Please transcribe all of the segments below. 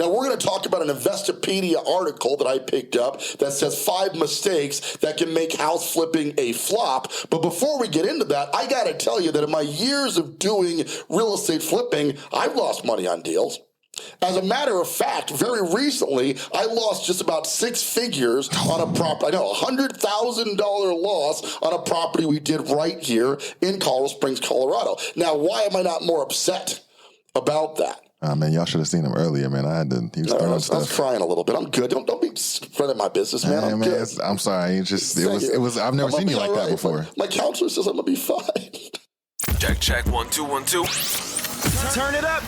Now, we're going to talk about an Investopedia article that I picked up that says 5 mistakes that can make house flipping a flop. But before we get into that, I got to tell you that in my years of doing real estate flipping, I've lost money on deals. As a matter of fact, very recently, I lost just about 6 figures on a property. I know, $100,000 loss on a property we did right here in Colorado Springs, Colorado. Now, why am I not more upset about that? Man, y'all should have seen him earlier, man. He was throwing stuff. I was crying a little bit. I'm good. Don't be spreading my business, man. I'm good. I'm sorry. It was. I've never seen you like that before. My counselor says I'm gonna be fine. Check 1 2 1 2. Turn it up.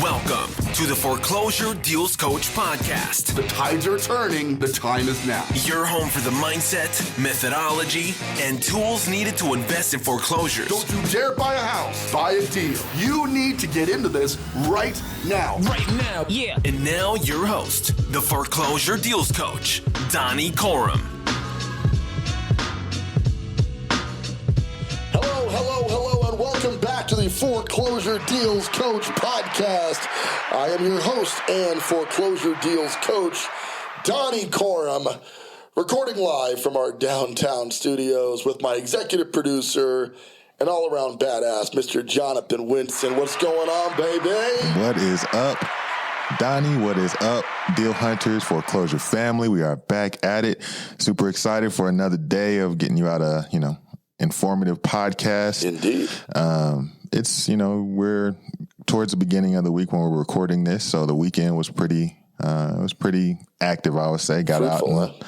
Welcome to the Foreclosure Deals Coach Podcast. The tides are turning. The time is now. Your home for the mindset, methodology, and tools needed to invest in foreclosures. Don't you dare buy a house. Buy a deal. You need to get into this right now. Yeah. And now your host, the Foreclosure Deals Coach, Donny Coram. Hello, and welcome back to the Foreclosure Deals Coach Podcast. I am your host and Foreclosure Deals Coach, Donny Coram, recording live from our downtown studios with my executive producer and all-around badass, Mr. Jonathan Winston. What's going on, baby? What is up, Donny? What is up, Deal Hunters, Foreclosure family? We are back at it. Super excited for another day of getting you out of, informative podcast. Indeed. We're towards the beginning of the week when we're recording this, so the weekend was pretty active, I would say. Got fruitful, out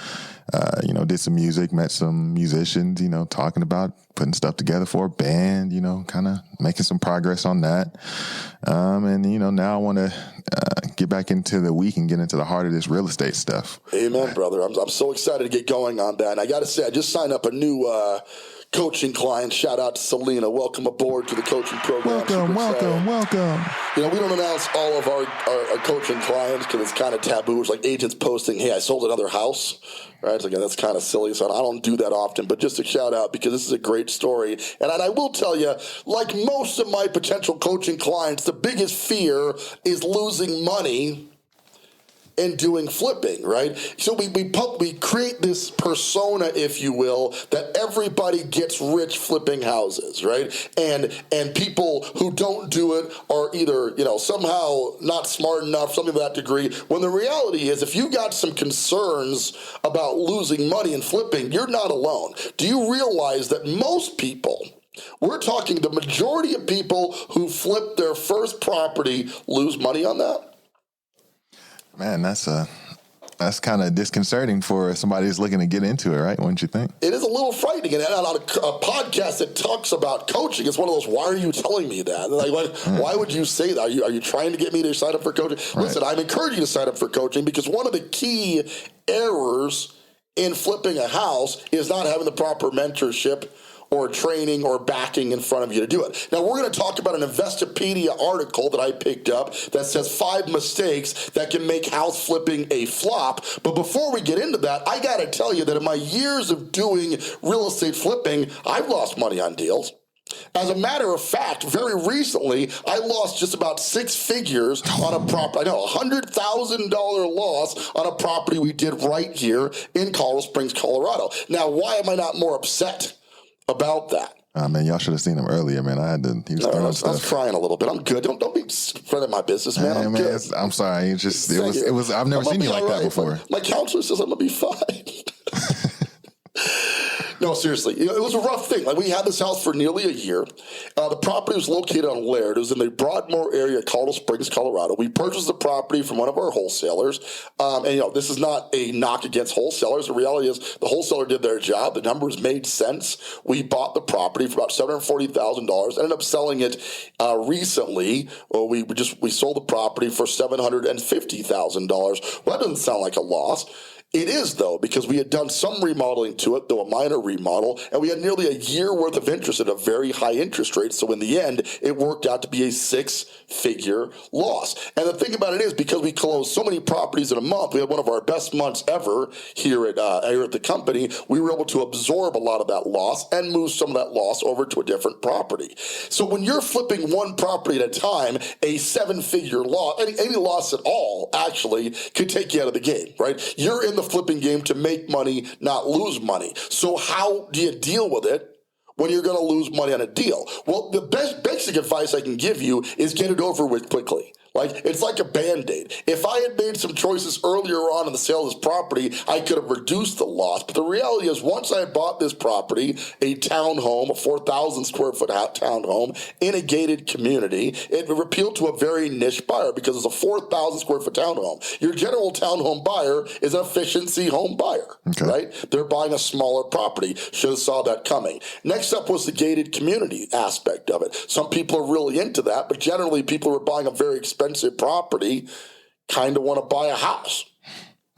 and, did some music, met some musicians, talking about putting stuff together for a band, kind of making some progress on that. Now I want to get back into the week and get into the heart of this real estate stuff. Amen, brother. I'm so excited to get going on that. And I got to say, I just signed up a new coaching client. Shout out to Selena. Welcome aboard to the coaching program. Welcome. We don't announce all of our coaching clients because it's kind of taboo. It's like agents posting, hey, I sold another house. Right? It's like, that's kind of silly. So I don't do that often. But just a shout out because this is a great story. And I will tell you, like most of my potential coaching clients, the biggest fear is losing money and doing flipping, right? So we create this persona, if you will, that everybody gets rich flipping houses, right? And people who don't do it are either, somehow not smart enough, something to that degree, when the reality is if you got some concerns about losing money in flipping, you're not alone. Do you realize that most people, we're talking the majority of people who flip their first property lose money on that? Man, that's kind of disconcerting for somebody who's looking to get into it, right? Wouldn't you think? It is a little frightening. And on a podcast that talks about coaching, it's one of those, why are you telling me that? Why would you say that? Are you trying to get me to sign up for coaching? Right. Listen, I'm encouraging you to sign up for coaching because one of the key errors in flipping a house is not having the proper mentorship or training or backing in front of you to do it. Now, we're going to talk about an Investopedia article that I picked up that says 5 mistakes that can make house flipping a flop. But before we get into that, I got to tell you that in my years of doing real estate flipping, I've lost money on deals. As a matter of fact, very recently, I lost just about 6 figures on a property. I know, $100,000 loss on a property we did right here in Colorado Springs, Colorado. Now, why am I not more upset about that? Man, y'all should have seen him earlier, man. He was throwing stuff. I was crying a little bit. I'm good. Don't be spreading my business, man. I'm good. I'm sorry. It was. I've never seen you like that before. My counselor says I'm gonna be fine. No, seriously, it was a rough thing. Like, we had this house for nearly a year. The property was located on Laird. It was in the Broadmoor area, Colorado Springs, Colorado. We purchased the property from one of our wholesalers. This is not a knock against wholesalers. The reality is the wholesaler did their job. The numbers made sense. We bought the property for about $740,000. Ended up selling it recently. We sold the property for $750,000. Well, that doesn't sound like a loss. It is, though, because we had done some remodeling to it, though a minor remodel, and we had nearly a year worth of interest at a very high interest rate. So in the end, it worked out to be a 6-figure loss. And the thing about it is, because we closed so many properties in a month, we had one of our best months ever here at the company. We were able to absorb a lot of that loss and move some of that loss over to a different property. So when you're flipping one property at a time, a 7-figure loss, any loss at all, actually, could take you out of the game, right? You're in the flipping game to make money, not lose money. So how do you deal with it when you're going to lose money on a deal? Well, the basic advice I can give you is get it over with quickly. It's like a Band-Aid. If I had made some choices earlier on in the sale of this property, I could have reduced the loss. But the reality is, once I bought this property, a townhome, a 4,000 square foot townhome in a gated community, it appealed to a very niche buyer because it's a 4,000 square foot townhome. Your general townhome buyer is an efficiency home buyer, right? They're buying a smaller property. Should have saw that coming. Next up was the gated community aspect of it. Some people are really into that, but generally people who are buying a very expensive property kind of want to buy a house.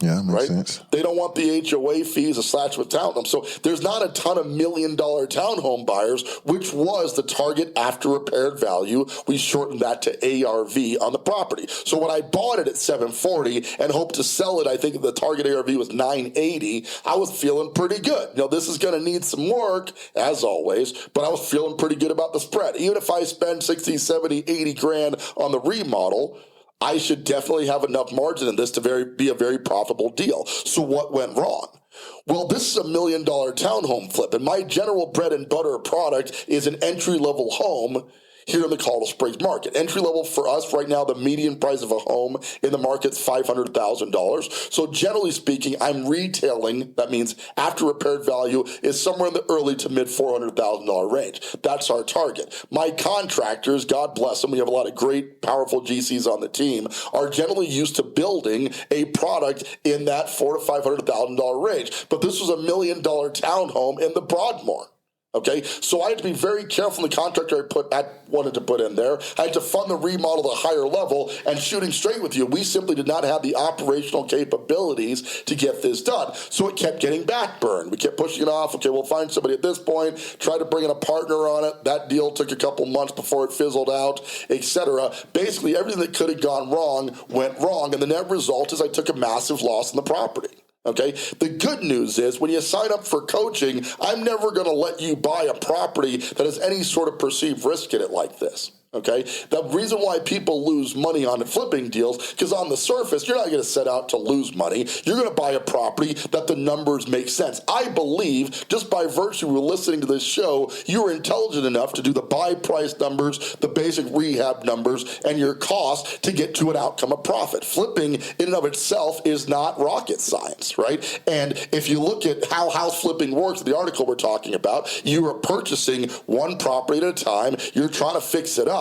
Yeah, makes sense. They don't want the HOA fees attached with townhomes. So there's not a ton of $1 million townhome buyers, which was the target after repaired value. We shortened that to ARV on the property. So when I bought it at $740 and hoped to sell it, I think the target ARV was $980. I was feeling pretty good. This is going to need some work, as always, but I was feeling pretty good about the spread. Even if I spend 60, 70, 80 grand on the remodel, I should definitely have enough margin in this to be a very profitable deal. So what went wrong? Well, this is a $1 million townhome flip, and my general bread and butter product is an entry-level home here in the Colorado Springs market. Entry level for us right now, the median price of a home in the market is $500,000. So generally speaking, I'm retailing. That means after repaired value is somewhere in the early to mid $400,000 range. That's our target. My contractors, God bless them, we have a lot of great, powerful GCs on the team, are generally used to building a product in that $400,000 to $500,000 range. But this was a $1 million townhome in the Broadmoor. Okay, so I had to be very careful in the contractor I wanted to put in there. I had to fund the remodel at a higher level, and shooting straight with you, we simply did not have the operational capabilities to get this done. So it kept getting backburned. We kept pushing it off. Okay, we'll find somebody at this point, try to bring in a partner on it. That deal took a couple months before it fizzled out, etc. Basically, everything that could have gone wrong went wrong, and the net result is I took a massive loss in the property. Okay. The good news is when you sign up for coaching, I'm never going to let you buy a property that has any sort of perceived risk in it like this. Okay. The reason why people lose money on flipping deals, because on the surface, you're not going to set out to lose money. You're going to buy a property that the numbers make sense. I believe just by virtue of listening to this show, you're intelligent enough to do the buy price numbers, the basic rehab numbers, and your cost to get to an outcome of profit. Flipping in and of itself is not rocket science, right? And if you look at how house flipping works, the article we're talking about, you are purchasing one property at a time. You're trying to fix it up.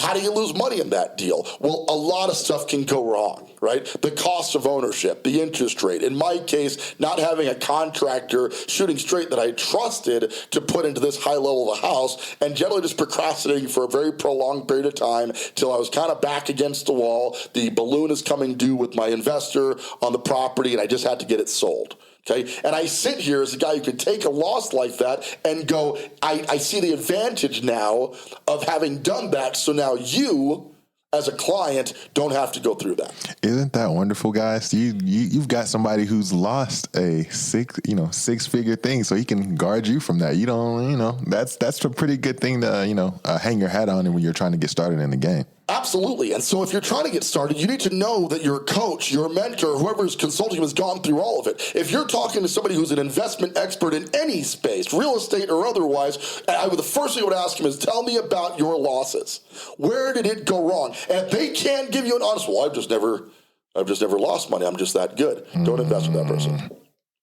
How do you lose money in that deal? Well, a lot of stuff can go wrong, right? The cost of ownership, the interest rate. In my case, not having a contractor shooting straight that I trusted to put into this high level of a house, and generally just procrastinating for a very prolonged period of time till I was kind of back against the wall. The balloon is coming due with my investor on the property, and I just had to get it sold. Okay, and I sit here as a guy who could take a loss like that and go, I see the advantage now of having done that. So now you, as a client, don't have to go through that. Isn't that wonderful, guys? You've got somebody who's lost a six-figure thing, so he can guard you from that. You don't, that's a pretty good thing to hang your hat on when you're trying to get started in the game. Absolutely. And so if you're trying to get started, you need to know that your coach, your mentor, whoever's consulting you has gone through all of it. If you're talking to somebody who's an investment expert in any space, real estate or otherwise, the first thing I would ask him is, tell me about your losses. Where did it go wrong? And if they can't give you an honest, well, I've just never lost money. I'm just that good. Don't invest with that person.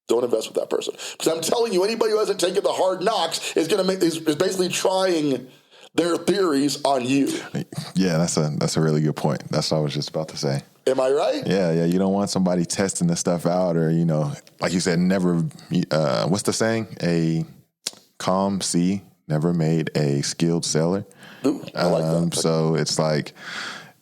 Don't invest with that person. Because I'm telling you, anybody who hasn't taken the hard knocks is basically trying their theories on you. Yeah, that's a really good point. That's what I was just about to say. Am I right? Yeah. You don't want somebody testing the stuff out, or like you said, never. What's the saying? A calm sea never made a skilled sailor. Ooh, I like that. So it's like,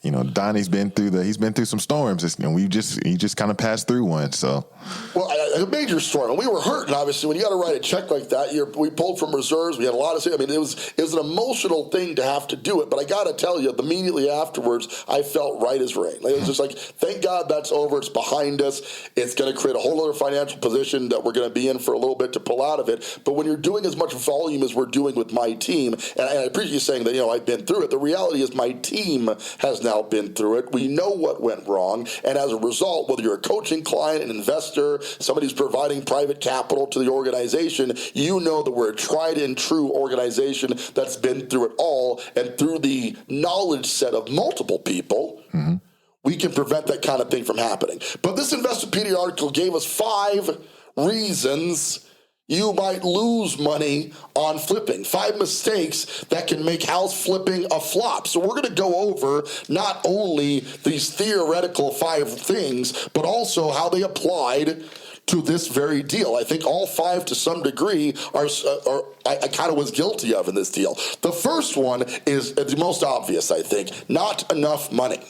Donnie's been through some storms, and he just kind of passed through one. So, well, a major storm, and we were hurting. Obviously, when you got to write a check like that, we pulled from reserves. We had a lot of. I mean, it was an emotional thing to have to do it. But I got to tell you, immediately afterwards, I felt right as rain. It was just like, thank God that's over. It's behind us. It's going to create a whole other financial position that we're going to be in for a little bit to pull out of it. But when you're doing as much volume as we're doing with my team, and I appreciate you saying that, I've been through it. The reality is my team has now been through it. We know what went wrong. And as a result, whether you're a coaching client, an investor, somebody who's providing private capital to the organization, you know that we're a tried and true organization that's been through it all. And through the knowledge set of multiple people, we can prevent that kind of thing from happening. But this Investopedia article gave us 5 reasons you might lose money on flipping. 5 mistakes that can make house flipping a flop. So we're going to go over not only these theoretical 5 things, but also how they applied to this very deal. I think all 5 to some degree are I kind of was guilty of in this deal. The first one is the most obvious, I think, not enough money.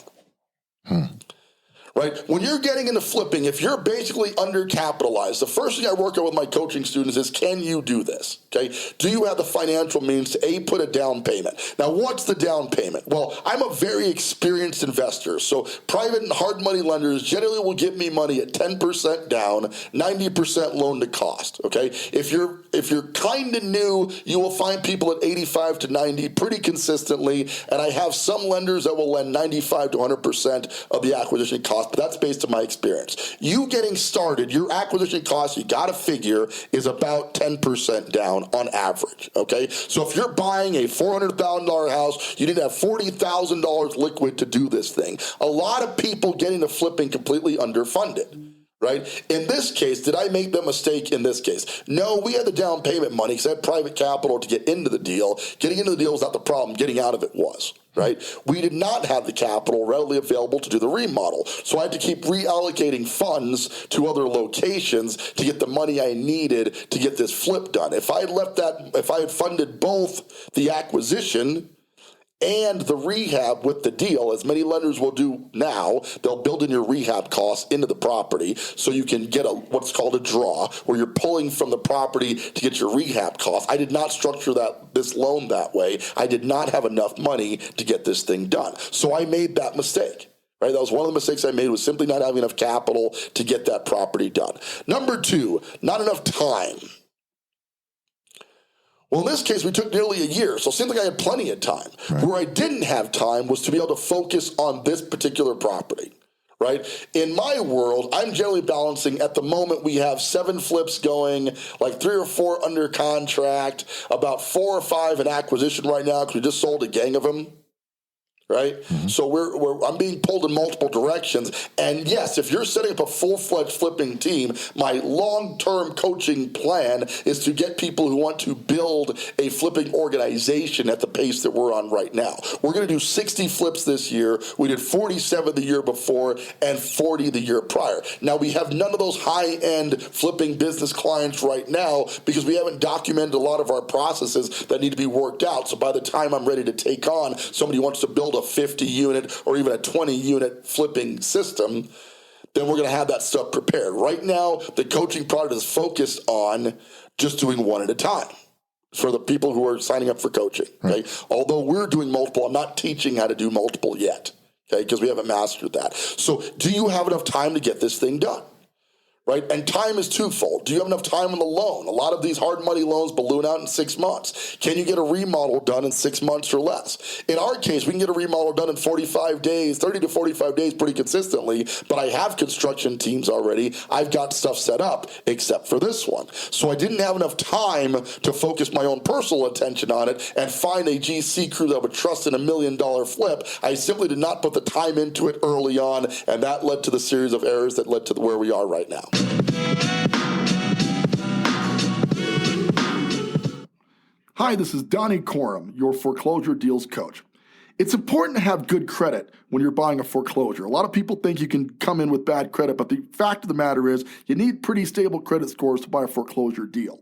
Right? When you're getting into flipping, if you're basically undercapitalized, the first thing I work on with my coaching students is, can you do this? Okay? Do you have the financial means to put a down payment? Now, what's the down payment? Well, I'm a very experienced investor, so private and hard money lenders generally will give me money at 10% down, 90% loan to cost. Okay? If you're kind of new, you will find people at 85 to 90 pretty consistently, and I have some lenders that will lend 95 to 100% of the acquisition cost. But that's based on my experience. You getting started, your acquisition cost, you got to figure, is about 10% down on average, okay? So if you're buying a $400,000 house, you need to have $40,000 liquid to do this thing. A lot of people getting to flipping completely underfunded. Right? In this case, did I make the mistake in this case? No, we had the down payment money because I had private capital to get into the deal. Getting into the deal was not the problem. Getting out of it was. Right? We did not have the capital readily available to do the remodel. So I had to keep reallocating funds to other locations to get the money I needed to get this flip done. If I had funded both the acquisition and the rehab with the deal, as many lenders will do now, they'll build in your rehab costs into the property so you can get what's called a draw, where you're pulling from the property to get your rehab costs. I did not structure this loan that way. I did not have enough money to get this thing done. So I made that mistake. Right? That was one of the mistakes I made, was simply not having enough capital to get that property done. Number 2, not enough time. Well, in this case, we took nearly a year, so it seemed like I had plenty of time. Right. Where I didn't have time was to be able to focus on this particular property, right? In my world, I'm generally balancing, at the moment, we have 7 flips going, like 3 or 4 under contract, about 4 or 5 in acquisition right now because we just sold a gang of them. Right? Mm-hmm. So I'm being pulled in multiple directions. And yes, if you're setting up a full-fledged flipping team, my long-term coaching plan is to get people who want to build a flipping organization at the pace that we're on right now. We're going to do 60 flips this year. We did 47 the year before and 40 the year prior. Now, we have none of those high-end flipping business clients right now because we haven't documented a lot of our processes that need to be worked out. So by the time I'm ready to take on somebody who wants to build a 50-unit or even a 20-unit flipping system, then we're going to have that stuff prepared. Right now, the coaching product is focused on just doing one at a time for the people who are signing up for coaching. Okay, right. Although we're doing multiple, I'm not teaching how to do multiple yet. Okay, because we haven't mastered that. So, do you have enough time to get this thing done? Right? And time is twofold. Do you have enough time on the loan? A lot of these hard money loans balloon out in 6 months. Can you get a remodel done in 6 months or less? In our case, we can get a remodel done in 45 days, 30 to 45 days pretty consistently, but I have construction teams already. I've got stuff set up, except for this one. So I didn't have enough time to focus my own personal attention on it and find a GC crew that would trust in $1 million flip. I simply did not put the time into it early on, and that led to the series of errors that led to where we are right now. Hi, this is Donny your foreclosure deals coach. It's important to have good credit when you're buying a foreclosure. A lot of people think you can come in with bad credit, but the fact of the matter is you need pretty stable credit scores to buy a foreclosure deal.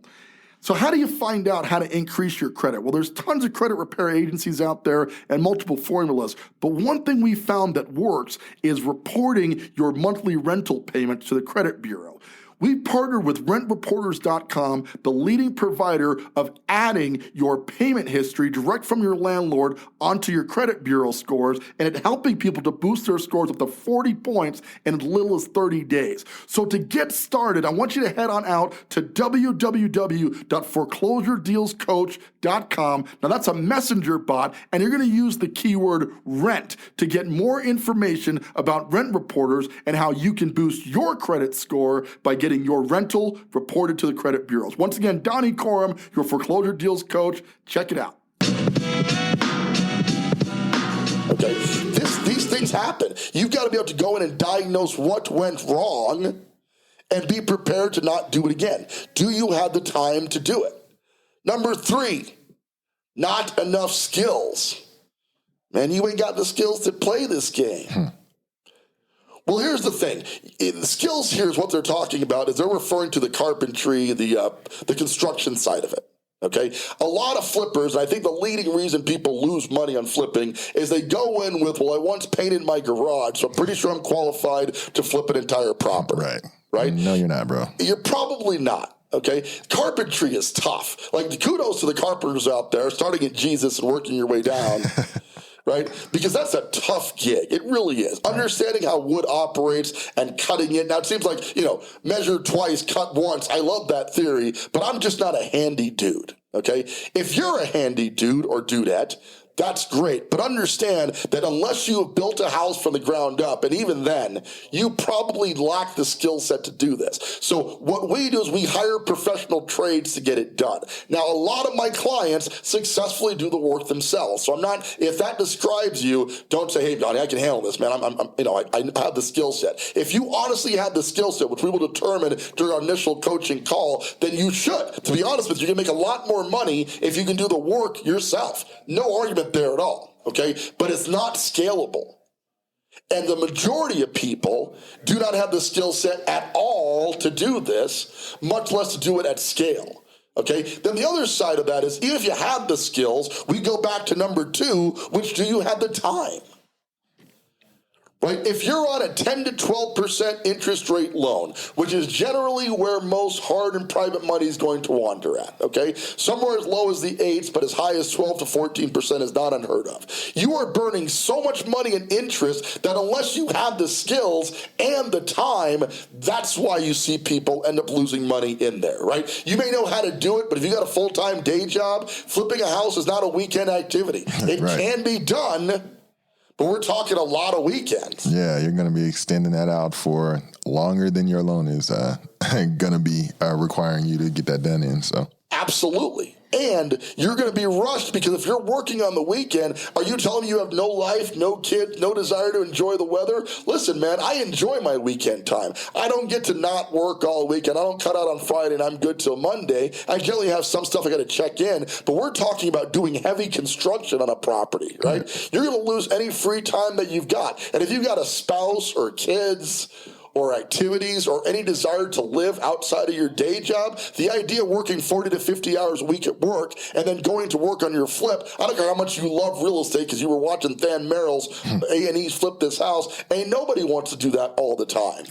So how do you find out how to increase your credit? Well, there's tons of credit repair agencies out there and multiple formulas. But one thing we found that works is reporting your monthly rental payments to the credit bureau. We partnered with RentReporters.com, the leading provider of adding your payment history direct from your landlord onto your credit bureau scores, and it helping people to boost their scores up to 40 points in as little as 30 days. So to get started, I want you to head on out to www.foreclosuredealscoach.com. Now that's a messenger bot, and you're going to use the keyword rent to get more information about Rent Reporters and how you can boost your credit score by getting your rental reported to the credit bureaus. Once again, Donny Corum, your foreclosure deals coach. Check it out. Okay, these things happen. You've got to be able to go in and diagnose what went wrong and be prepared to not do it again. Do you have the time to do it? Number 3, not enough skills. Man, you ain't got the skills to play this game. Well, here's the thing. The skills here is what they're talking about is they're referring to the carpentry, the construction side of it. Okay, a lot of flippers, and I think the leading reason people lose money on flipping is they go in with, well, I once painted my garage, so I'm pretty sure I'm qualified to flip an entire property. Right? No, you're not, bro. You're probably not. Okay, carpentry is tough. Like, kudos to the carpenters out there, starting at Jesus and working your way down. Right? Because that's a tough gig. It really is. Understanding how wood operates and cutting it. Now, it seems like, measure twice, cut once. I love that theory, but I'm just not a handy dude. Okay? If you're a handy dude or dudette, that's great. But understand that unless you have built a house from the ground up, and even then, you probably lack the skill set to do this. So what we do is we hire professional trades to get it done. Now, a lot of my clients successfully do the work themselves. So if that describes you, don't say, hey, Donny, I can handle this, man. I have the skill set. If you honestly have the skill set, which we will determine during our initial coaching call, then you should. To be honest with you, you can make a lot more money if you can do the work yourself. No argument there at all, okay? But it's not scalable. And the majority of people do not have the skill set at all to do this, much less to do it at scale, okay? Then the other side of that is, even if you have the skills, we go back to number 2, which do you have the time? Right? If you're on a 10 to 12% interest rate loan, which is generally where most hard and private money is going to wander at, okay? Somewhere as low as the 8s, but as high as 12 to 14% is not unheard of. You are burning so much money in interest that unless you have the skills and the time, that's why you see people end up losing money in there, right? You may know how to do it, but if you got a full-time day job, flipping a house is not a weekend activity. It can be done, but we're talking a lot of weekends. Yeah, you're going to be extending that out for longer than your loan is going to be requiring you to get that done in. So absolutely. And you're going to be rushed because if you're working on the weekend, are you telling me you have no life, no kids, no desire to enjoy the weather? Listen, man, I enjoy my weekend time. I don't get to not work all weekend. I don't cut out on Friday and I'm good till Monday. I generally have some stuff I got to check in, but we're talking about doing heavy construction on a property, right? You're going to lose any free time that you've got. And if you've got a spouse or kids or activities or any desire to live outside of your day job, the idea of working 40 to 50 hours a week at work and then going to work on your flip, I don't care how much you love real estate because you were watching Than Merrill's A&E's flip this house, ain't nobody wants to do that all the time.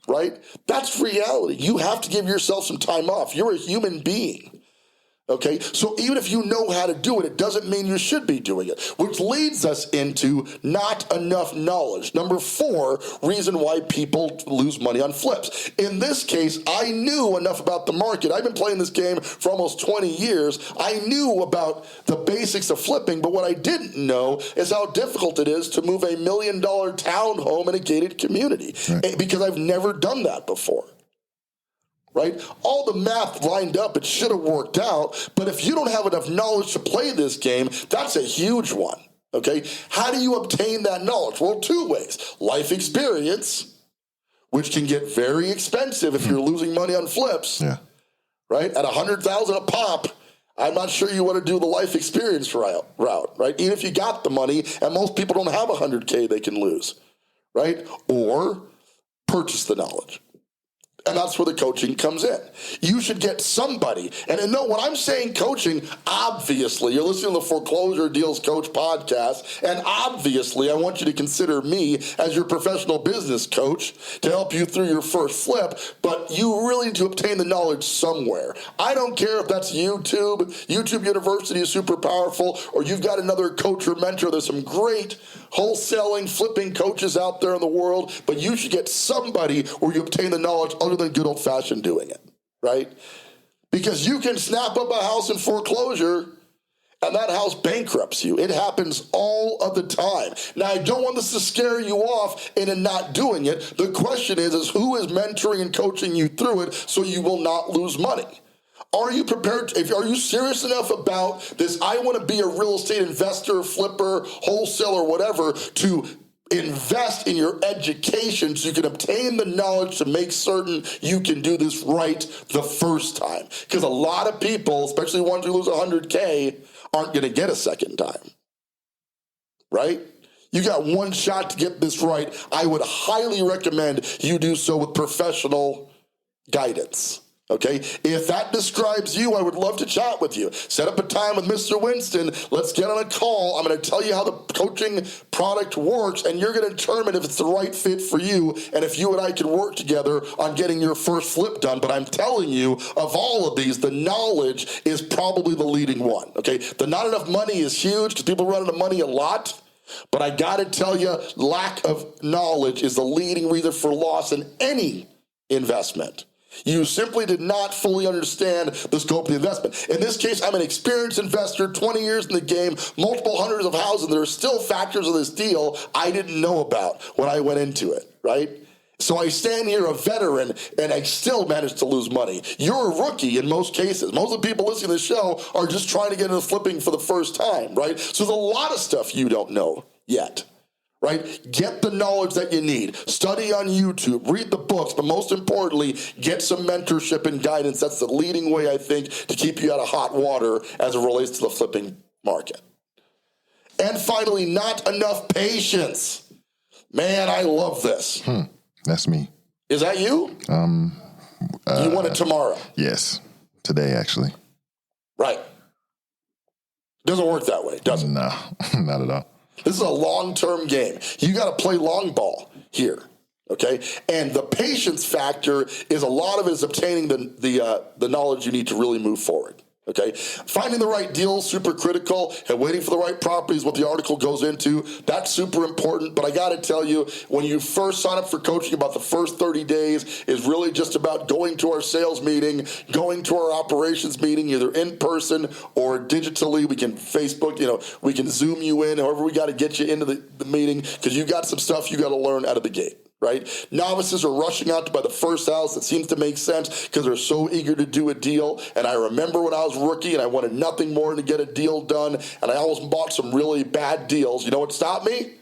Right? That's reality. You have to give yourself some time off. You're a human being. Okay, so even if you know how to do it, it doesn't mean you should be doing it, which leads us into not enough knowledge. Number 4, reason why people lose money on flips. In this case, I knew enough about the market. I've been playing this game for almost 20 years. I knew about the basics of flipping, but what I didn't know is how difficult it is to move $1 million townhome in a gated community, because I've never done that before. Right? All the math lined up, it should have worked out, but if you don't have enough knowledge to play this game, that's a huge one, okay? How do you obtain that knowledge? Well, 2 ways. Life experience, which can get very expensive if you're losing money on flips, right? At $100,000 a pop, I'm not sure you want to do the life experience route, right? Even if you got the money, and most people don't have $100K they can lose, right? Or purchase the knowledge. And that's where the coaching comes in. You should get somebody. And no, when I'm saying coaching, obviously, you're listening to the Foreclosure Deals Coach podcast, and obviously, I want you to consider me as your professional business coach to help you through your first flip, but you really need to obtain the knowledge somewhere. I don't care if that's YouTube. YouTube University is super powerful, or you've got another coach or mentor. There's some great wholesaling, flipping coaches out there in the world, but you should get somebody where you obtain the knowledge other than good old-fashioned doing it, right? Because you can snap up a house in foreclosure and that house bankrupts you. It happens all of the time. Now, I don't want this to scare you off into not doing it. The question is who is mentoring and coaching you through it so you will not lose money? Are you prepared? Are you serious enough about this? I want to be a real estate investor, flipper, wholesaler, whatever, to invest in your education so you can obtain the knowledge to make certain you can do this right the first time. Because a lot of people, especially ones who lose $100K, aren't going to get a second time, right? You got one shot to get this right. I would highly recommend you do so with professional guidance. Okay, if that describes you, I would love to chat with you. Set up a time with Mr. Winston. Let's get on a call. I'm going to tell you how the coaching product works, and you're going to determine if it's the right fit for you and if you and I can work together on getting your first flip done. But I'm telling you, of all of these, the knowledge is probably the leading one. Okay, the not enough money is huge because people run out of money a lot. But I got to tell you, lack of knowledge is the leading reason for loss in any investment. You simply did not fully understand the scope of the investment. In this case, I'm an experienced investor, 20 years in the game, multiple hundreds of houses. There are still factors of this deal I didn't know about when I went into it, right? So I stand here a veteran, and I still managed to lose money. You're a rookie in most cases. Most of the people listening to the show are just trying to get into flipping for the first time, right? So there's a lot of stuff you don't know yet. Right? Get the knowledge that you need. Study on YouTube, read the books, but most importantly, get some mentorship and guidance. That's the leading way, I think, to keep you out of hot water as it relates to the flipping market. And finally, not enough patience. Man, I love this. That's me. Is that you? You want it tomorrow? Yes. Today, actually. Right. Doesn't work that way, does it? No, not at all. This is a long-term game. You got to play long ball here, okay? And the patience factor is a lot of it is obtaining the knowledge you need to really move forward, okay? Finding the right deal is super critical, and waiting for the right property is what the article goes into. That's super important, but I got to tell you, when you first sign up for coaching, about the first 30 days is really just about going to our sales meeting, going to our operations meeting, either in person or digitally. We can Facebook, we can Zoom you in, however we got to get you into the meeting, because you got some stuff you got to learn out of the gate. Right? Novices are rushing out to buy the first house that seems to make sense because they're so eager to do a deal. And I remember when I was rookie and I wanted nothing more than to get a deal done, and I almost bought some really bad deals. You know what stopped me?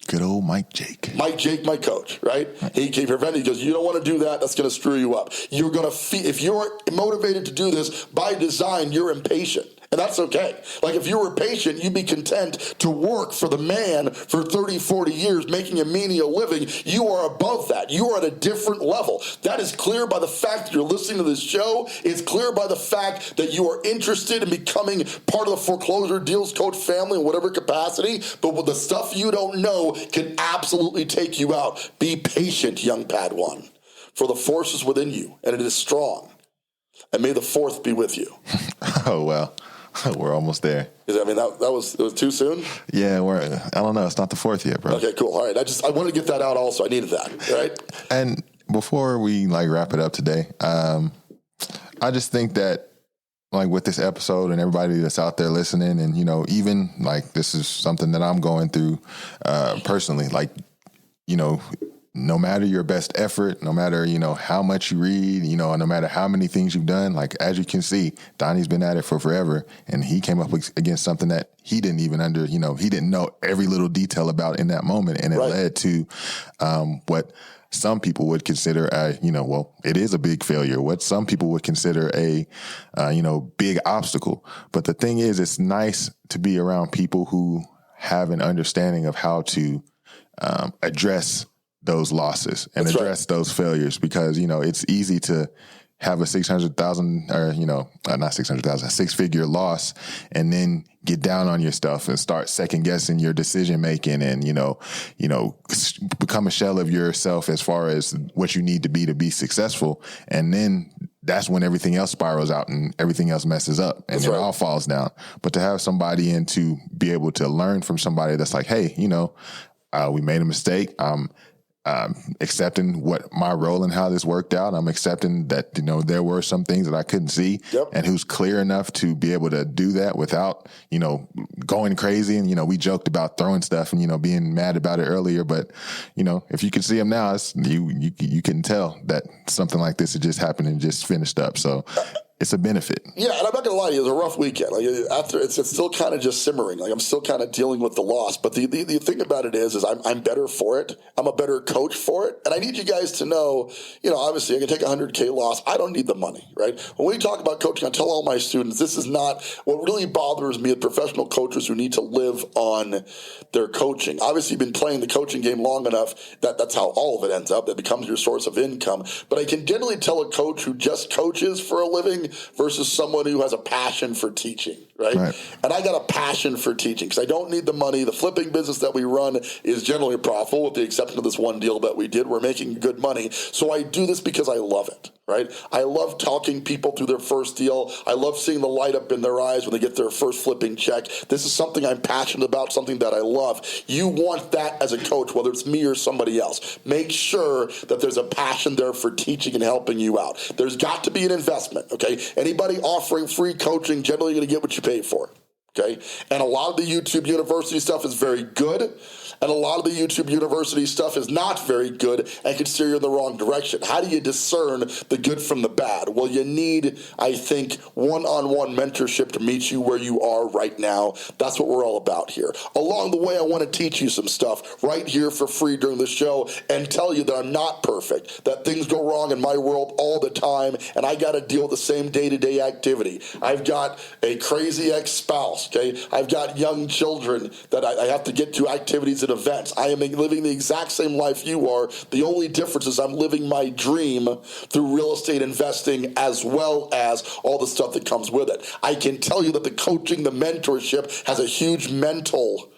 Good old Mike Jake. Mike Jake, my coach, right? He prevented. He goes, you don't want to do that. That's going to screw you up. You're going to if you're motivated to do this by design, you're impatient. And that's okay. Like if you were patient, you'd be content to work for the man for 30, 40 years, making a menial living. You are above that. You are at a different level. That is clear by the fact that you're listening to this show. It's clear by the fact that you are interested in becoming part of the Foreclosure Deals Coach family in whatever capacity. But with the stuff you don't know can absolutely take you out. Be patient, young Padawan, for the force is within you, and it is strong. And may the fourth be with you. Oh, well. We're almost there. I mean, it was too soon? Yeah, I don't know. It's not the fourth yet, bro. Okay, cool. All right. I wanted to get that out also. I needed that, right? And before we wrap it up today, I just think that with this episode and everybody that's out there listening, and, even this is something that I'm going through personally, no matter your best effort, no matter, how much you read, no matter how many things you've done, as you can see, Donnie's been at it for forever, and he came up against something that he didn't even he didn't know every little detail about in that moment. And it led to what some people would consider it is a big failure, what some people would consider a, big obstacle. But the thing is, it's nice to be around people who have an understanding of how to address those losses and That's address those failures, because, you know, it's easy to have a 600,000 or, you know, not 600,000, a 6-figure loss, and then get down on your stuff and start second guessing your decision making, and, you know, become a shell of yourself as far as what you need to be successful. And then that's when everything else spirals out and everything else messes up, and it all falls down. But to have somebody and to be able to learn from somebody that's like, hey, you know, we made a mistake. Accepting what my role and how this worked out. I'm accepting that, you know, there were some things that I couldn't see, and who's clear enough to be able to do that without, you know, going crazy. And, you know, we joked about throwing stuff and, you know, being mad about it earlier, but, you know, if you can see him now, you can tell that something like this had just happened and just finished up. So it's a benefit. Yeah, and I'm not gonna lie to you, it was a rough weekend. Like, after it's still kind of just simmering. Like, I'm still kind of dealing with the loss. But the thing about it is I'm better for it. I'm a better coach for it. And I need you guys to know, you know, obviously I can take a 100K loss. I don't need the money, right? When we talk about coaching, I tell all my students, this is not what really bothers me with professional coaches who need to live on their coaching. Obviously, you've been playing the coaching game long enough that that's how all of it ends up. It becomes your source of income. But I can generally tell a coach who just coaches for a living versus someone who has a passion for teaching, right? And I got a passion for teaching because I don't need the money. The flipping business that we run is generally profitable, with the exception of this one deal that we did. We're making good money. So I do this because I love it, right? I love talking people through their first deal. I love seeing the light up in their eyes when they get their first flipping check. This is something I'm passionate about, something that I love. You want that as a coach, whether it's me or somebody else. Make sure that there's a passion there for teaching and helping you out. There's got to be an investment, okay? Anybody offering free coaching, generally going to get what you pay for, okay? And a lot of the YouTube University stuff is very good, and a lot of the YouTube University stuff is not very good and can steer you in the wrong direction. How do you discern the good from the bad? Well, you need, I think, one-on-one mentorship to meet you where you are right now. That's what we're all about here. Along the way, I want to teach you some stuff right here for free during the show and tell you that I'm not perfect, that things go wrong in my world all the time, and I got to deal with the same day-to-day activity. I've got a crazy ex-spouse, okay? I've got young children that I have to get to activities and events. I am living the exact same life you are. The only difference is I'm living my dream through real estate investing as well as all the stuff that comes with it. I can tell you that the coaching, the mentorship has a huge mental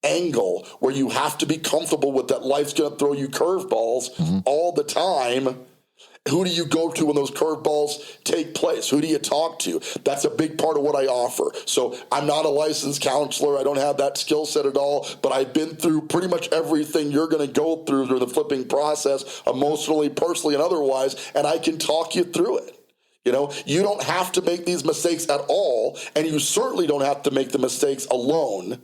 angle where you have to be comfortable with that life's going to throw you curveballs all the time. Who do you go to when those curveballs take place? Who do you talk to? That's a big part of what I offer. So I'm not a licensed counselor. I don't have that skill set at all, but I've been through pretty much everything you're going to go through during the flipping process, emotionally, personally, and otherwise, and I can talk you through it. You know, you don't have to make these mistakes at all, and you certainly don't have to make the mistakes alone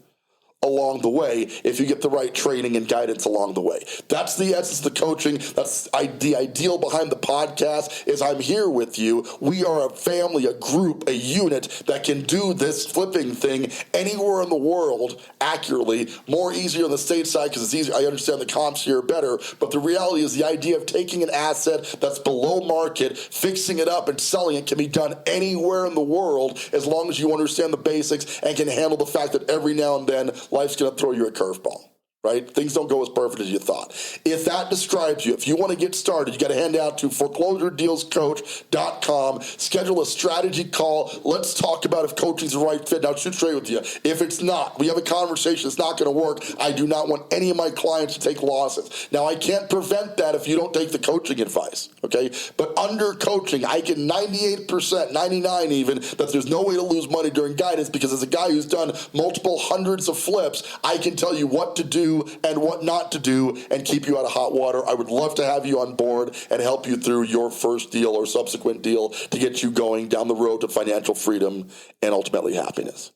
along the way if you get the right training and guidance along the way. That's the essence of the coaching. That's the ideal behind the podcast is I'm here with you. We are a family, a group, a unit that can do this flipping thing anywhere in the world accurately, more easier on the state side because it's easier. I understand the comps here better, but the reality is the idea of taking an asset that's below market, fixing it up and selling it can be done anywhere in the world as long as you understand the basics and can handle the fact that every now and then life's going to throw you a curveball, right? Things don't go as perfect as you thought. If that describes you, if you want to get started, you got to head out to foreclosuredealscoach.com, schedule a strategy call. Let's talk about if coaching's the right fit. Now, shoot straight with you. If it's not, we have a conversation. It's not going to work. I do not want any of my clients to take losses. Now, I can't prevent that if you don't take the coaching advice, okay? But under coaching, I get 98%, 99 even, that there's no way to lose money during guidance because as a guy who's done multiple hundreds of flips, I can tell you what to do and what not to do and keep you out of hot water. I would love to have you on board and help you through your first deal or subsequent deal to get you going down the road to financial freedom and ultimately happiness.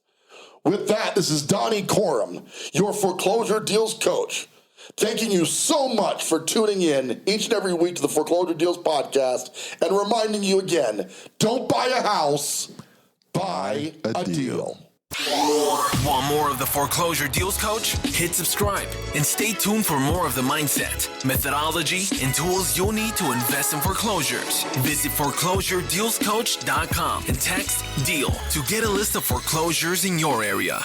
With that, this is Donny Coram, your Foreclosure Deals Coach. Thanking you so much for tuning in each and every week to the Foreclosure Deals Podcast and reminding you again, don't buy a house, buy a deal. Want more of the Foreclosure Deals Coach? Hit subscribe and stay tuned for more of the mindset, methodology, and tools you'll need to invest in foreclosures. Visit foreclosuredealscoach.com and text DEAL to get a list of foreclosures in your area.